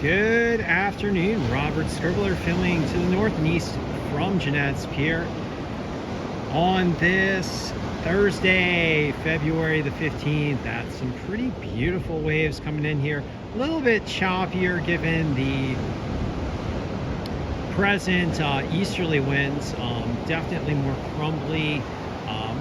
Good afternoon. Robert Scribbler filming to the north and east from Jeanette's Pier on this Thursday, February the 15th. That's some pretty beautiful waves coming in here. A little bit choppier given the present easterly winds. Definitely more crumbly,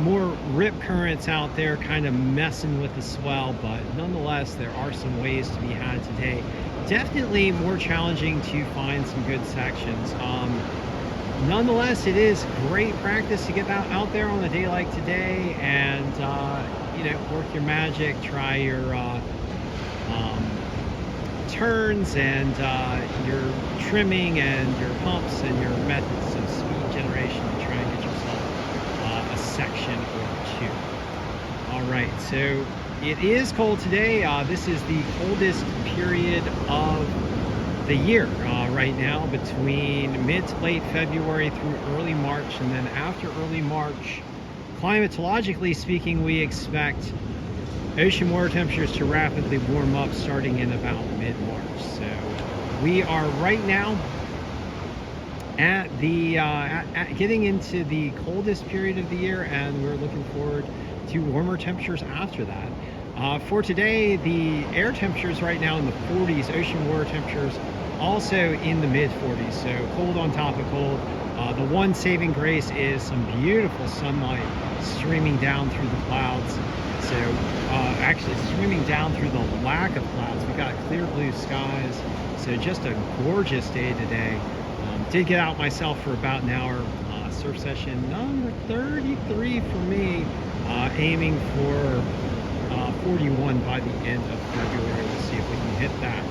more rip currents out there kind of messing with the swell, but nonetheless there are some waves to be had today. Definitely more challenging to find some good sections. Nonetheless, it is great practice to get out there on a day like today and work your magic, try your turns and your trimming and your pumps and your methods of speed generation to try and get yourself a section or two. All right, so it is cold today. This is the coldest period of the year right now, between mid to late February through early March. And then after early March, climatologically speaking, we expect ocean water temperatures to rapidly warm up starting in about mid-March. So we are right now at the getting into the coldest period of the year, and we're looking forward to warmer temperatures after that. For today, the air temperatures right now in the 40s, ocean water temperatures also in the mid-40s, so cold on top of cold. The one saving grace is some beautiful sunlight streaming down through the clouds. So actually streaming down through the lack of clouds. We got clear blue skies, so just a gorgeous day today. Did get out myself for about an hour. Surf session number 33 for me, aiming for 41 by the end of February. We'll see if we can hit that.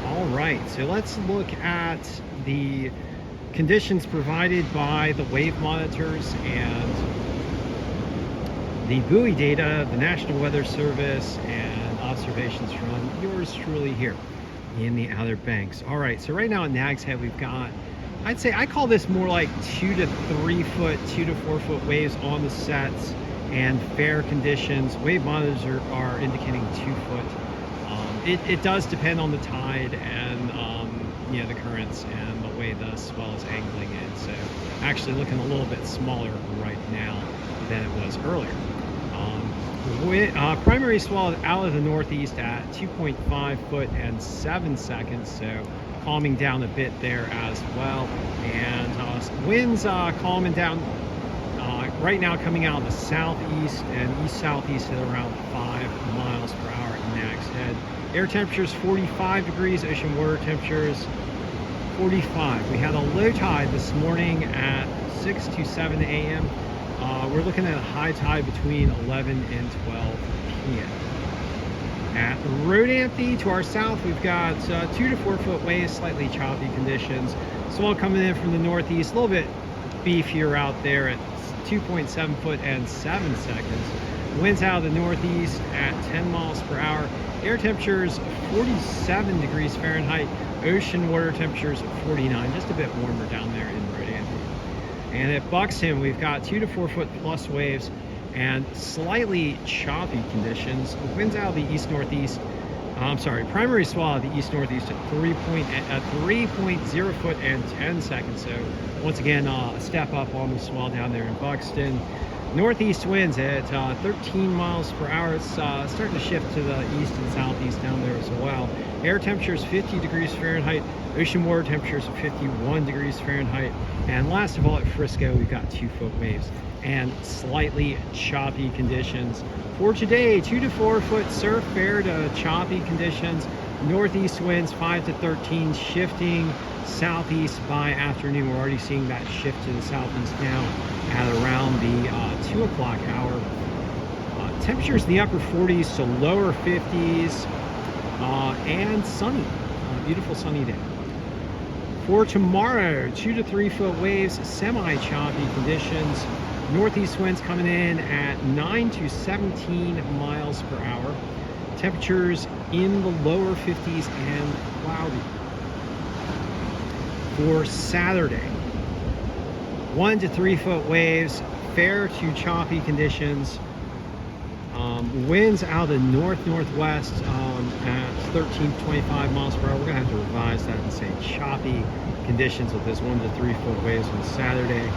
All right, so let's look at the conditions provided by the wave monitors and the buoy data, the National Weather Service, and observations from yours truly here in the Outer Banks. All right, so right now at Nag's Head, we've got, I'd say I call this more like 2 to 3 foot, 2 to 4 foot waves on the sets and fair conditions. Wave monitors are indicating 2 foot. It does depend on the tide and the currents and the way the swell is angling in. So actually looking a little bit smaller right now than it was earlier. Primary swell out of the northeast at 2.5 foot and 7 seconds, so calming down a bit there as well. And winds calming down right now, coming out of the southeast and east-southeast at around 5 miles per hour at Nag's Head. Air temperatures 45 degrees, ocean water temperatures 45. We had a low tide this morning at 6 to 7 a.m. We're looking at a high tide between 11 and 12 p.m. At Rodanthe to our south, we've got 2 to 4 foot waves, slightly choppy conditions. Swell coming in from the northeast, a little bit beefier out there at 2.7 foot and 7 seconds. Winds out of the northeast at 10 miles per hour. Air temperatures 47 degrees Fahrenheit. Ocean water temperatures 49, just a bit warmer down there in Rodanthe. And at Buxton, we've got 2 to 4 foot plus waves and slightly choppy conditions. Winds out of the east-northeast. Primary swell out of the east-northeast at 3.0 foot and 10 seconds. So once again, a step up on the swell down there in Buxton. Northeast winds at 13 miles per hour. It's starting to shift to the east and southeast down there as well. Air temperatures 50 degrees Fahrenheit. Ocean water temperatures 51 degrees Fahrenheit. And last of all, at Frisco, we've got 2 foot waves and slightly choppy conditions. For today, 2 to 4 foot surf, fair to choppy conditions. Northeast winds 5 to 13, shifting southeast by afternoon. We're already seeing that shift to the southeast now at around the 2 o'clock hour. Temperatures in the upper 40s to lower 50s and sunny. Beautiful sunny day. For tomorrow, 2 to 3 foot waves, semi-choppy conditions. Northeast winds coming in at 9 to 17 miles per hour. Temperatures in the lower 50s and cloudy. For Saturday, 1 to 3 foot waves, fair to choppy conditions. Winds out of north-northwest at 13 to 25 miles per hour. We're gonna have to revise that and say choppy conditions with this 1 to 3 foot waves on Saturday.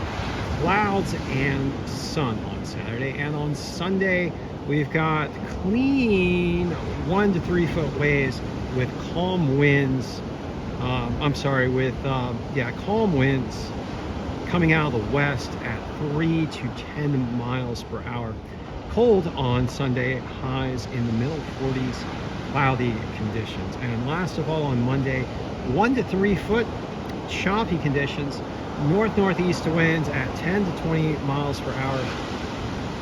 Clouds and sun on Saturday, and on Sunday we've got clean 1 to 3 foot waves with calm winds. Calm winds coming out of the west at 3 to 10 miles per hour. Cold on Sunday, highs in the middle 40s, cloudy conditions. And last of all, on Monday, 1 to 3 foot choppy conditions, north-northeast winds at 10 to 20 miles per hour,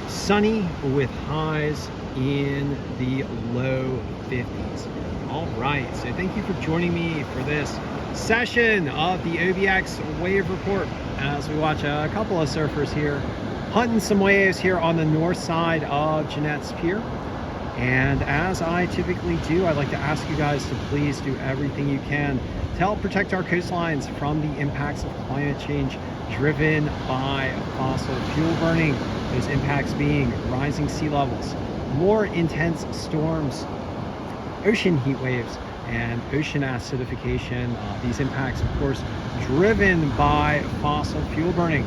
sunny with highs in the low 50s. All right, so thank you for joining me for this session of the OBX wave report as we watch a couple of surfers here hunting some waves here on the north side of Jeanette's Pier. And as I typically do, I'd like to ask you guys to please do everything you can to help protect our coastlines from the impacts of climate change driven by fossil fuel burning. Those impacts being rising sea levels, more intense storms, ocean heat waves, and ocean acidification. These impacts, of course, driven by fossil fuel burning.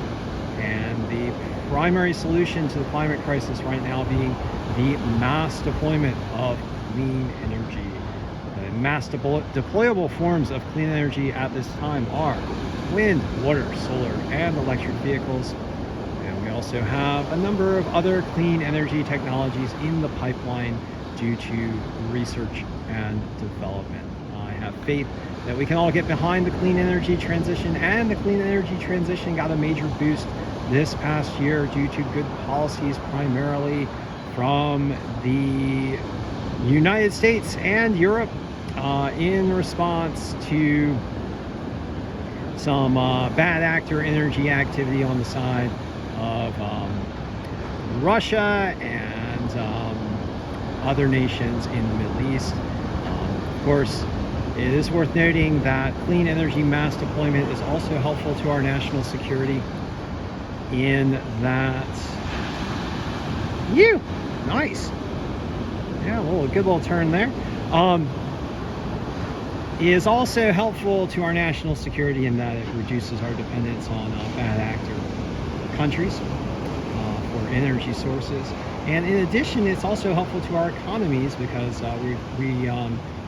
And the primary solution to the climate crisis right now being the mass deployment of clean energy. The mass deployable forms of clean energy at this time are wind, water, solar, and electric vehicles. And we also have a number of other clean energy technologies in the pipeline due to research and development. I have faith that we can all get behind the clean energy transition, and the clean energy transition got a major boost this past year due to good policies primarily from the United States and Europe in response to some bad actor energy activity on the side of Russia and other nations in the Middle East. Of course, it is worth noting that clean energy mass deployment is also helpful to our national security in that nice. Yeah, good little turn there. Is also helpful to our national security in that it reduces our dependence on bad actor countries for energy sources. And in addition, it's also helpful to our economies because we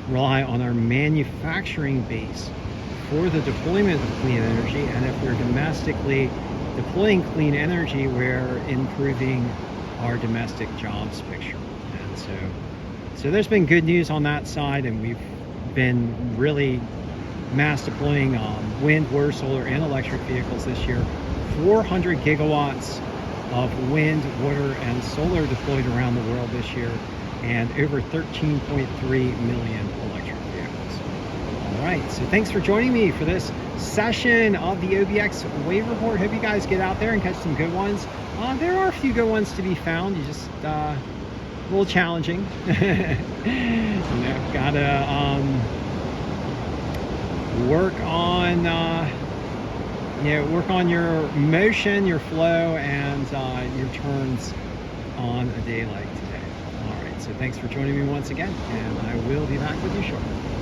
rely on our manufacturing base for the deployment of clean energy. And if we're domestically deploying clean energy, we're improving our domestic jobs picture. And so there's been good news on that side, and we've been really mass deploying wind, water, solar, and electric vehicles this year. 400 gigawatts of wind, water, and solar deployed around the world this year, and over 13.3 million electric vehicles. All right, so thanks for joining me for this session of the OBX wave report. Hope you guys get out there and catch some good ones. There are a few good ones to be found. You just a little challenging. Gotta work on your motion, your flow, and your turns on a day like today. All right, so thanks for joining me once again, and I will be back with you shortly.